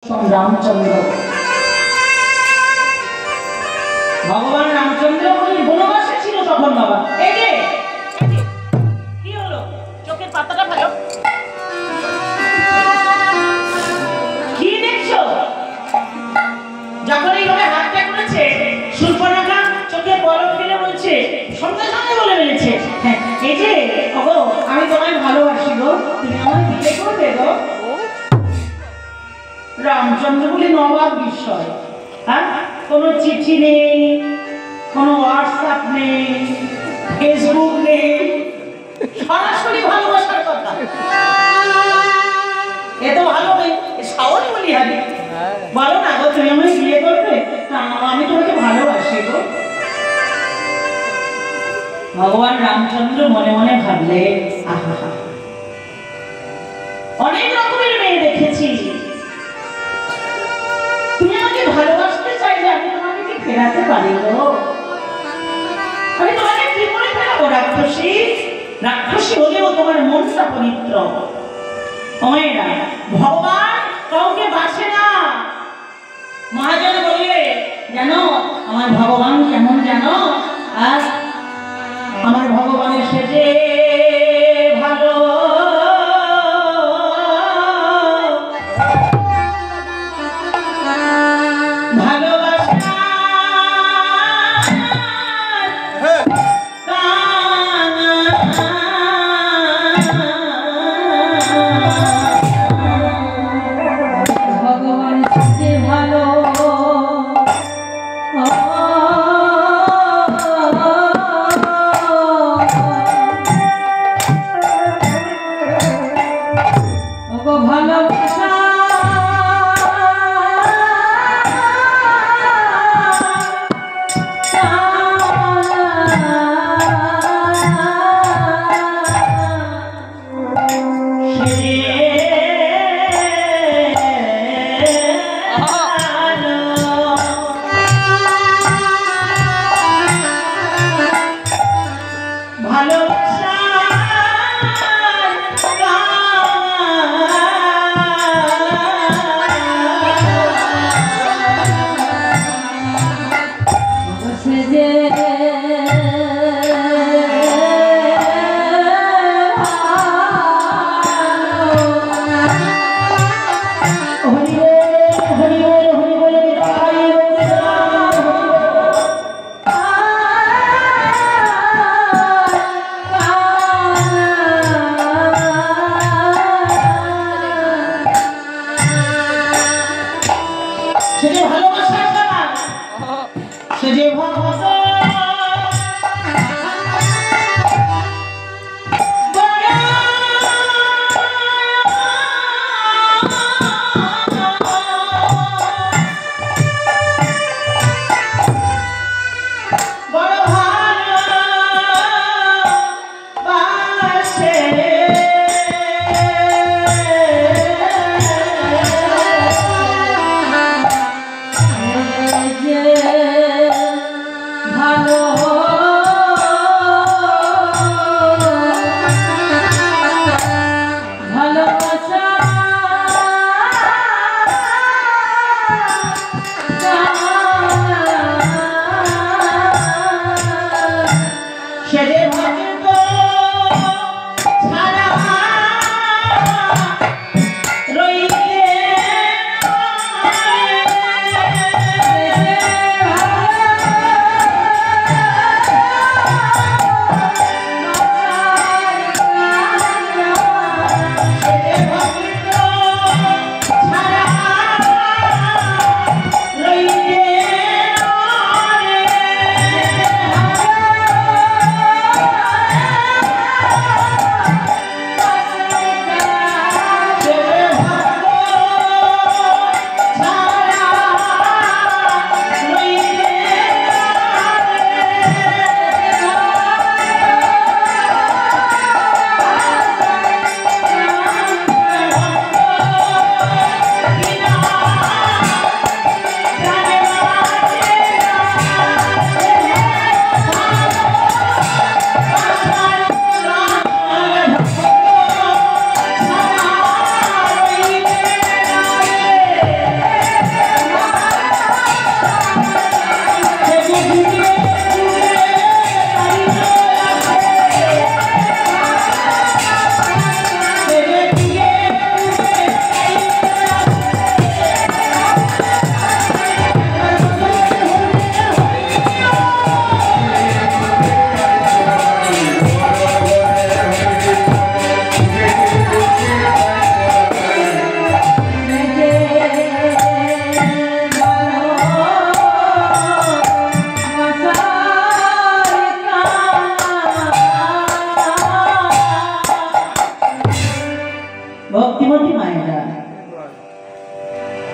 রামচন্দ্র ভগবান রামচন্দ্র বনবাসে ছিল তখন। বাবা এই যে কি হলো, চোখের পাতাটা ভালো, কি দেখছো? যখন এইভাবে হাতটা করেছে সুর্পনখা চোখে পলক ফেলে বলছে, সঙ্গে সঙ্গে বলে ফেলেছে, হ্যাঁ এই যে ওগো আমি তোমায় ভালোবাসি গো, তুমি আমায় বিয়ে করবে গো। রামচন্দ্র বলে নবাব বিস্ময়, হ্যাঁ কোনো চিঠি নেই, কোনো হোয়াটসঅ্যাপ নেই, ফেসবুক নেই, সরাসরি ভালোবাসার কথা। এ তো ভালো নেই, সাহস বলি আমি, বলো না গো তুমি আমায় বিয়ে করবে, আমি তোমাকে ভালোবাসি গো। ভগবান রামচন্দ্র মনে মনে ভাবলে, আহা অনেক রকমের মেয়ে দেখেছি, তুমি আমাকে ভালোবাসতে চাইলে আমি তোমাকে কি ফেরাতে পারি গো? আমি তোমাকে কি করে ফেরাবো? রাক্ষসী রাক্ষসী হলেও তোমার মনটা পবিত্র। ভগবান কাউকে বাসে না। মহাজন বললে জানো আমার ভগবান কেমন জানো? আর আমার ভগবানের সেজে ভালো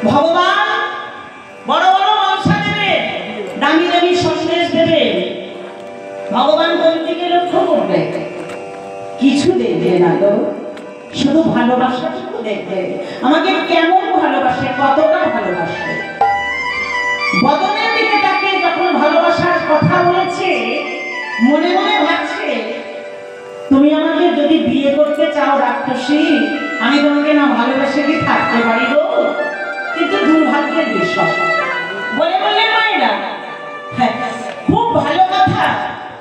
ভগবান বড় বড় মনসা দেবে, দামি দামি সন্দেশ দেবে, ভগবান কোন দিকে লক্ষ্য করবে? কিছু দেখবে না তো, শুধু ভালোবাসাটুকু দেখবে। আমাকে কেমন ভালোবাসে, কতটা ভালোবাসে। বদনের দিকে তাকে যখন ভালোবাসার কথা বলেছে, মনে মনে ভাবছে তুমি আমাকে যদি বিয়ে করতে চাও রাক্ষসী, আমি তোমাকে না ভালোবেসে কি থাকতে পারি গো? কিন্তু দুর্ভাগ্যের বিষয় বলে বললেন মায়েরা, হ্যাঁ খুব ভালো কথা,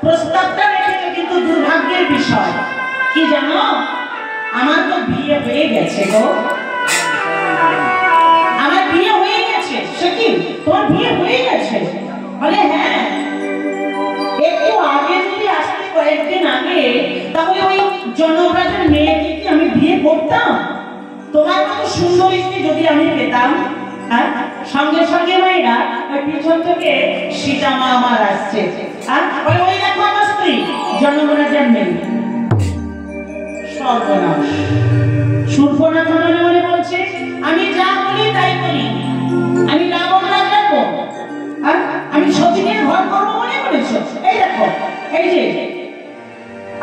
প্রস্তাবটা রেখেছে, কিন্তু দুর্ভাগ্যের বিষয় কি জানো? আমার তো বিয়ে হয়ে গেছে গো, আমার বিয়ে হয়ে গেছে। সে কি তোমার বিয়ে হয়ে গেছে? বলে হ্যাঁ, একটু আগে যদি আসতে, কয়েকদিন আগে, তাহলে ওই জনরাজের মেয়েকে কি আমি বিয়ে করতাম? তোমার মতো সুন্দরী যদি আমি পেতাম, হ্যাঁ সঙ্গে সঙ্গে মায়েরা ওই পিছন থেকে সীতা মা আমার আসছে, বলে ওই দেখো আমার স্ত্রী জনরাজের মেয়ে। সর্বনাশ। শূর্পণখা মনে মনে বলছে আমি যা বলি তাই বলি, আমি রাবণ রাজাবো, আর আমি সতীনের ঘর করবো মনে করেছো? এই দেখো, এই যে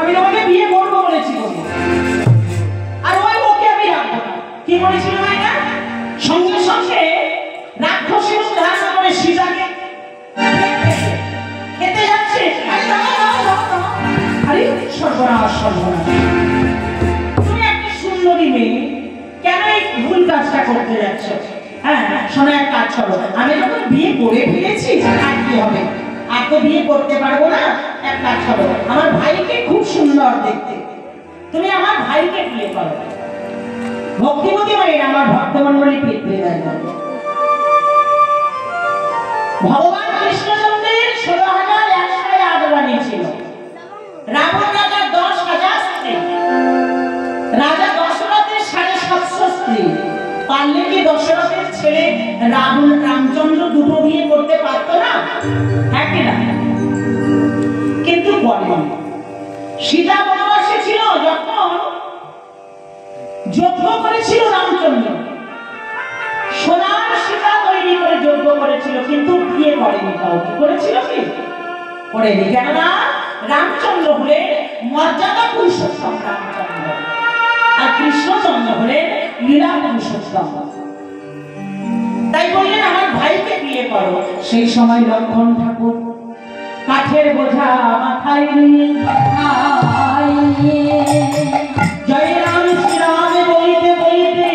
আমি তোমাকে বিয়ে করবো বলেছি, আর ওই ওকে আমি রাখবো না। কি বলেছিল মায়েরা? সঙ্গে সঙ্গে রাক্ষসের ধারণা করে সীতাকে খেতে যাচ্ছে। আরে সর্বনাশ, সর্বনাশ, তুমি একটা সুন্দরী মেয়ে, কেন এই ভুল কাজটা করতে যাচ্ছ? হ্যাঁ শোনো, এক কাজ করো, আমি যখন বিয়ে করে ফেলেছি আর কি হবে, আর তো বিয়ে করতে পারবো না। এক কাজ করো, আমার ভাইকে খুব সুন্দর দেখতে, তুমি আমার ভাইকে বিয়ে করো। ভক্তিমতী মায়ের আমার ভক্তমন্ডলী পেট পেয়ে যায়। ভগবান কৃষ্ণচন্দ্রের 16,108 রানী ছিল, রাবণ রাজার 10,000 স্ত্রী, রাজা দশরথের 750 স্ত্রী। পারলে কি দশরথের ছেলে রামচন্দ্র দুটো বিয়ে করতে পারতো না? হ্যাঁ কিনা? কিন্তু বলেন, সীতা বনবাসে ছিল যখন যজ্ঞ করেছিল রামচন্দ্র, সোনার সীতা তৈরি করে যজ্ঞ করেছিল, কিন্তু বিয়ে করেনি কাউকে। করেছিল কি? করেনি। কেননা রামচন্দ্র হলে মর্যাদা পুরুষোত্তম রামচন্দ্র, আর কৃষ্ণচন্দ্র হলে লীলা পুরুষোত্তম। তাই বললেন আমার ভাইকে বিয়ে করো। সেই সময় লক্ষণ ঠাকুর কাঠের বোঝা মাথায় নিয়ে জয় রাম শ্রীরাম বলিতে বলিতে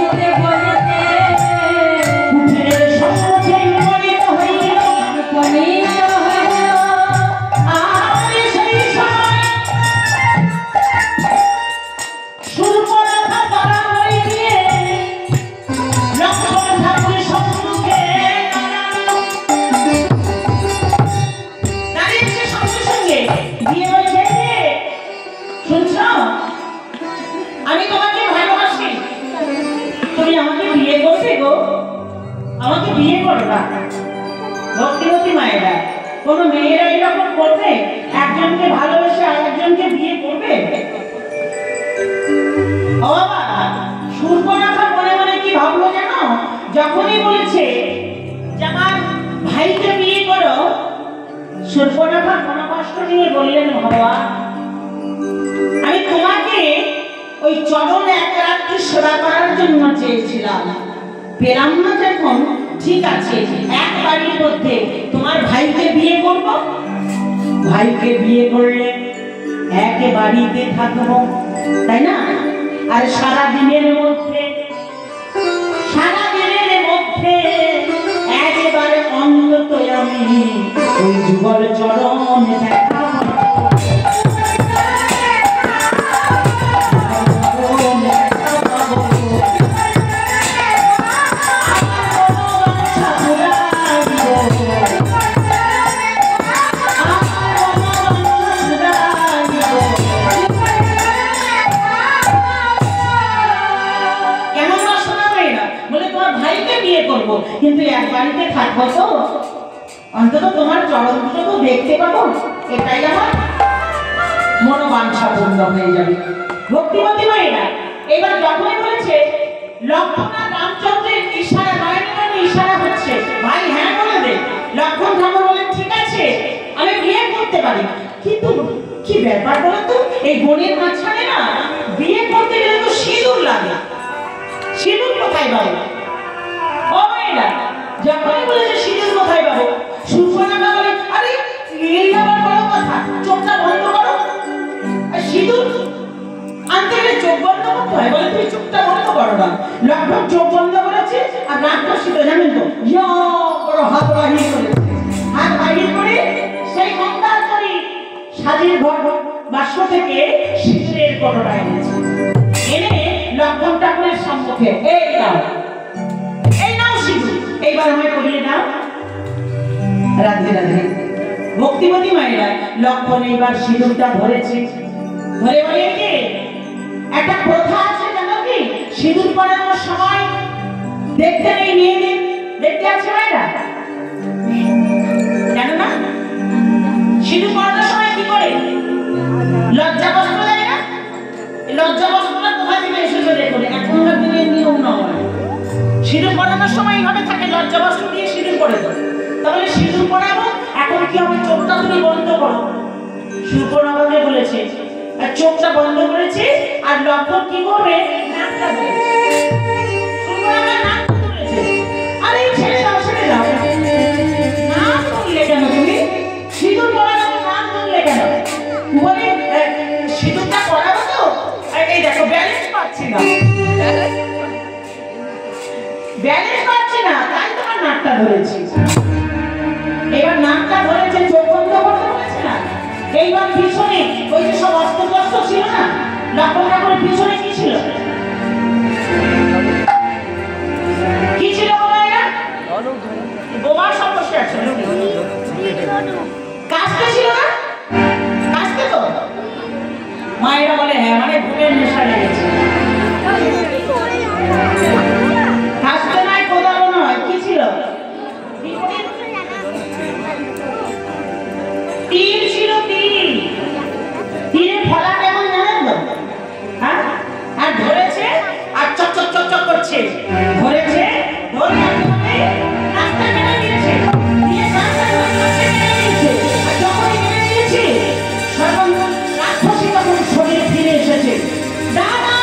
উঠে সম্মুখে উপনীত হইল। আর সেই সময় শূর্পণখা তারা হয়ে গিয়ে লক্ষণ ঠাকুরের সম্মুখে দাঁড়িয়েছে। সঙ্গে সঙ্গে দিয়ে বলছে, শুনছ, আমি তোমাকে ভালোবাসি, তুমি আমাকে বিয়ে করবে গো? আমাকে বিয়ে করো না। ভক্তিমতী মায়েরা, কোন মেয়েরা এরকম করবে? একজনকে ভালোবেসে আর একজনকে বিয়ে করবে? ও বাবা, শূর্পণখা মনে মনে কি ভাবলো জানো? যখনই বলেছে যে আমার ভাইকে বিয়ে করো, শূর্পণখা কোনো কষ্ট নিয়ে বললেন ভগবান, আমি তোমাকে ওই চরণ এক রাত্রি সেবা করার জন্য চেয়েছিলাম, পেলাম না যখন, ঠিক আছে এক বাড়ির মধ্যে তোমার ভাইকে বিয়ে করব। ভাইকে বিয়ে করলে এক বাড়িতে থাকবো, তাই না? আর সারা দিনের মধ্যে একবারে অন্তত আমি ওই যুগল চরণ দেখা কিন্তু এক বাড়িতে থাকবো তো অন্তত তোমার চরণ দুটো তো দেখতে পাবো, এটাই আমার মনোবাঞ্ছা পূর্ণ হয়ে যাবে। ভক্তিমতী মায়েরা এবার যখনই বলেছে লক্ষণ রামচন্দ্রের ইশারা নয় কিন্তু কি ব্যাপার বলো তো, এই বনের মাঝখানে না বিয়ে করতে গেলে তো সিঁদুর লাগে, সিঁদুর কোথায় পাবো? ও মায়েরা যখনই বলেছে সিঁদুর কোথায় পাবো, সুর্পনখা বলে আরে এই আবার বড় কথা, চোখটা বন্ধ করো। আর সিঁদুর আনতে গেলে চোখ বন্ধ করতে হয়, বলে তুমি চোখটা বন্ধ করো না। লক্ষ্মণ চোখ বন্ধ করেছে আর নাক কষিত, জানেন তো বড় হাত বাহির করেছে, হাত বাহির করে সেই মন্দার করি সাজির ঘর বাক্স থেকে সিঁদুরের কটোটা এনেছে, এনে লক্ষ্মণ ঠাকুরের সম্মুখে এই নাও সিঁদুর, এইবার আমায় পরিয়ে দাও। রাধে রাধে। ভক্তিমতী মায়েরা লক্ষ্মণ এইবার সিঁদুরটা ধরেছে, ধরে বলে কি একটা প্রথা আছে জানো কি, সিঁদুর পরানোর সময় দেখতে নেই মেয়েদের, দেখতে আছে মায়েরা জানো না? সিঁদুর পরানোর সময় কি করে? লজ্জা বস্ত্র দেয় না? লজ্জা বস্ত্রটা কোথা থেকে এসেছে দেখো, এখনকার দিনের নিয়ম নয়। সিঁদুর পরানোর সময় এইভাবে থাকে, লজ্জা বস্ত্র দিয়ে সিঁদুর পরে দাও। তাহলে সিঁদুর পরাবো, এখন কি হবে? চোখটা তুমি বন্ধ করো। সুর্পনখাকে বলেছে, আর চোখটা বন্ধ করেছে, আর লক্ষ্মণ কি করবে? নাকটা ধরেছে। সুর্পনখা নাকটা ধরেছে। আরে ছেড়ে দাও, ছেড়ে দাও। নাক ধরলে কেন তুমি? সিঁদুর পরানো নাক ধরলে কেন? বলে সিঁদুরটা পরাবো তো, এই দেখো ব্যালেন্স পাচ্ছি না, ব্যালেন্স পাচ্ছি না, তাই তোমার নাকটা ধরেছি। এবার নাকটা ধরেছে, চোখ বন্ধ করতে বলেছে না। এইবার পিছনে ওই যে সব অস্ত্রশস্ত্র ছিল না, লক্ষ্মণ ঠাকুরের পিছনে কি ছিল? কি ছিল বলে? বোমার সমস্যা আছে, কাস্তে ছিল না? কাস্তে তো মায়েরা বলে হ্যাঁ, মানে ঘুমের নেশা লেগেছে। কাস্তে নাই, কোদালও নয়, কি ছিল? তীর ছিল, তীর। তীরের ফলা কেমন জানেন তো? হ্যাঁ, আর ধরেছে আর চক চক চক চক করছে, ধরেছে ধরে একেবারে নাকটা কেটে দিয়েছে, দিয়ে নাকটা কেটে দিয়েছে। আর যখনই কেটে দিয়েছে, সর্বমূল রাক্ষসী তখন শরীরে ফিরে এসেছে। দাদা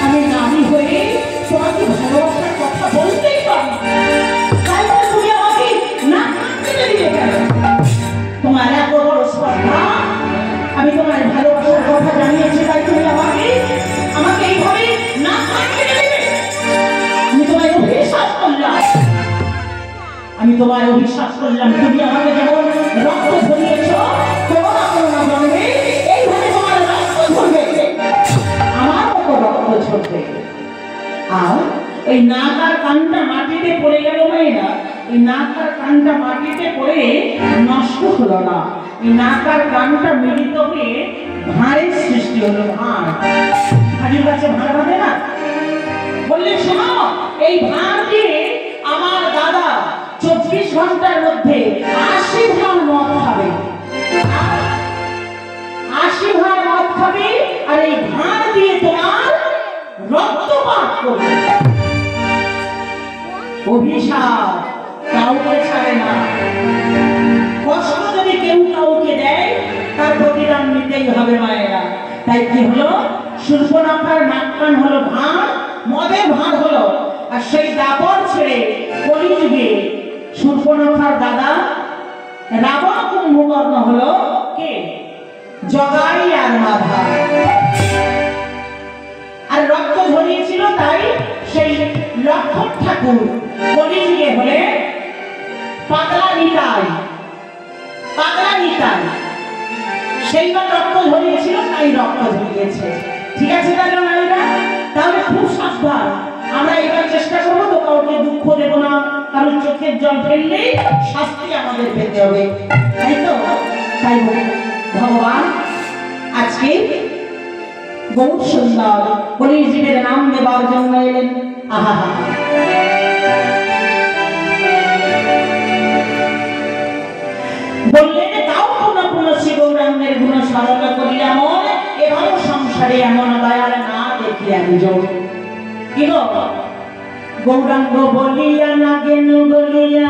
আমি নারী হয়ে তোমাকে ভালোবাসার কথা বলতেই পারি, তাই বলে তুমি আমাকে নাক কেটে দিলে কেন? তোমার এত বড় স্পর্ধা, আমি তোমার ভালোবাসার কথা জানিয়েছি, তাই তুমি আমাকে এইভাবে নাক কেটে দিলে? আমি তোমায় অভিশাপ করলাম, আমি তোমায় অভিশাপ করলাম, তুমি আমাকে যেমন রক্ত ঝরিয়েছ, তোমার কোনো জন্মে এইভাবে তোমার রক্ত ঝরবে, আমার মতো রক্ত ঝরবে। আর ওই নাক আর কানটা মাটিতে পড়ে গেল মেয়েরা, ওই নাক আর কানটা মাটিতে পড়ে নষ্ট হলো না, এই নাক আর কানটা মিলিত হয়ে ভাঁড়ের সৃষ্টি হলো। ভাঁড়, হাজির কাছে ভাঁড় বাঁধে না, বললে শোনো, এই ভাঁড় দিয়ে আমার দাদা 24 ঘন্টার মধ্যে 80 ভাঁড় মদ খাবে, 80 ভাঁড় মদ খাবে, আর এই ভাঁড় দিয়ে তোমার রক্তপাত করবে। অভিশাপ কাউকে ছাড়ে না, কষ্ট যদি কেউ কাউকে দেয় তার প্রতিদান নিতেই হবে মায়েরা। তাই কি হলো? সুর্পনখার নাক কান হলো ভাঁড়, মদে ভাঁড় হলো, আর সেই দাপর ছেড়ে কলিযুগে সুর্পনখার দাদা রাবণ কুম্ভকর্ণ হলো কে? জগাই আর মাধা। আর রক্ত ঝরিয়েছিল, তাই সেই লক্ষ্মণ ঠাকুর কলিযুগে হলে পাগলা নিতাই, পাগলা নিতাই। সেইবার রক্ত ঝরিয়েছিল, তাই রক্ত ঝরিয়েছে। ঠিক আছে দাদা মায়েরা, তাহলে খুব সাবধান। আমরা এবার চেষ্টা করবো তো কাউকে দুঃখ দেব না, কারণ চোখের জল ফেললেই শাস্তি আমাদের পেতে হবে, তাই তো? তাই ভগবান আজকে গৌর সুন্দর কলিযুগের নাম দেবার জন্য এলেন। আহা জন্মের গুণ স্মরণ করিলাম এবার সংসারে এমন দয়াল না দেখি আমি যোগ কি গো গৌরাঙ্গ বলিয়া না গেন বলিয়া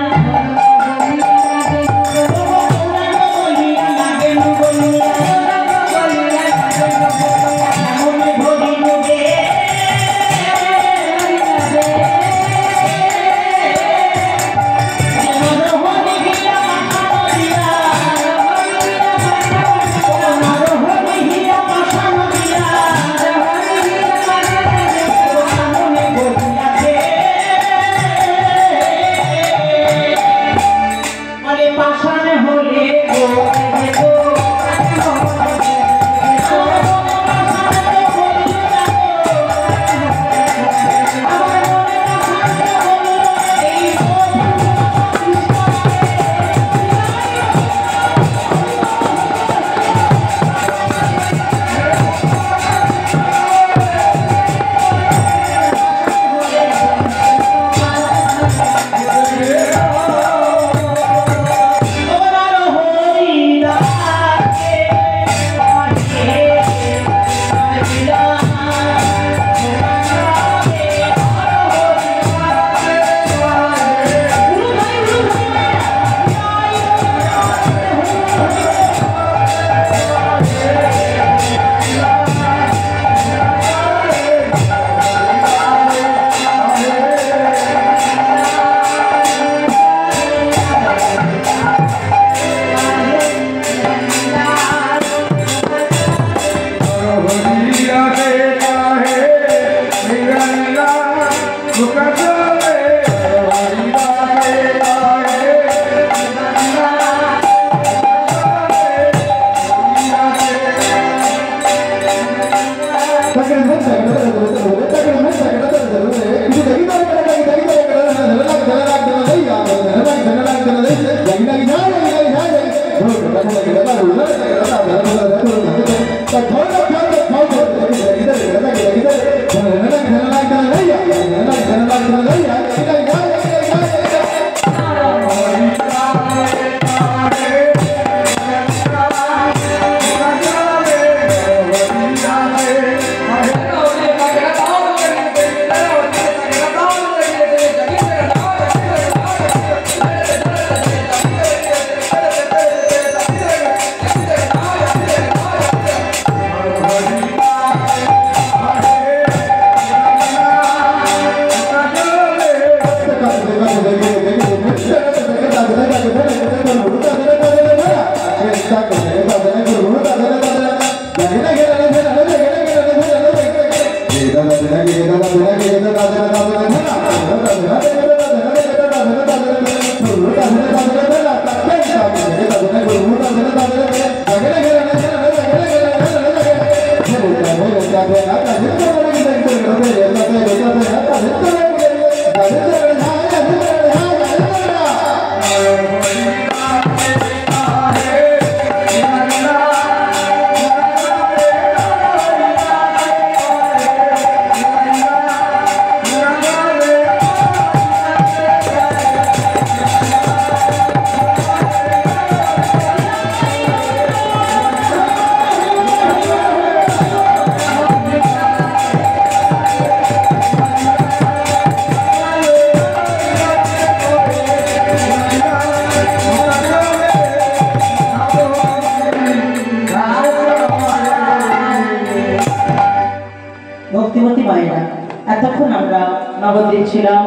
এতক্ষণ আমরা নবদ্বীপ ছিলাম।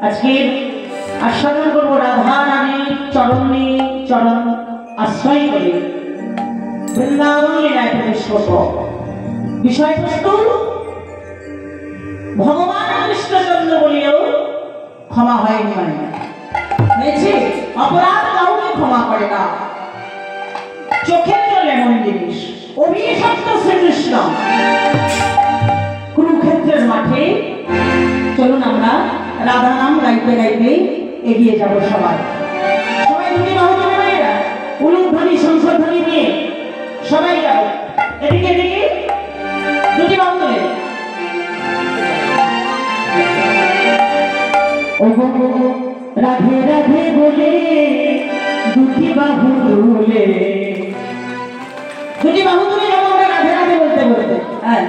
আজকে আস্বাদন করবো রাধা রানীর চরণ আশ্রয় করে বৃন্দাবন লীলায় প্রবেশ করব। বিষয়বস্তু ভগবান কৃষ্ণচন্দ্র বলেও ক্ষমা হয়নি হয়েছে, অপরাধ কাউকে ক্ষমা করে না। চোখের জল এমন জিনিস, অভিশপ্ত শ্রীকৃষ্ণ কুরুক্ষেত্রের মাঠে। চলুন আমরা রাধা নাম গাইতে গাইতে এগিয়ে যাব। সবাই দুটি বাহুধ্বনি ভাইরা, উলুধ্বনি শঙ্খধ্বনি নিয়ে সবাই যাব। এদিকে এদিকে দুটি বাহুধ্বনি। রাধে রাধে বলে দুটি বাহু তুলে দুটি বাহু তুলে যাবো আমরা রাধে রাধে বলতে বলতে। হ্যাঁ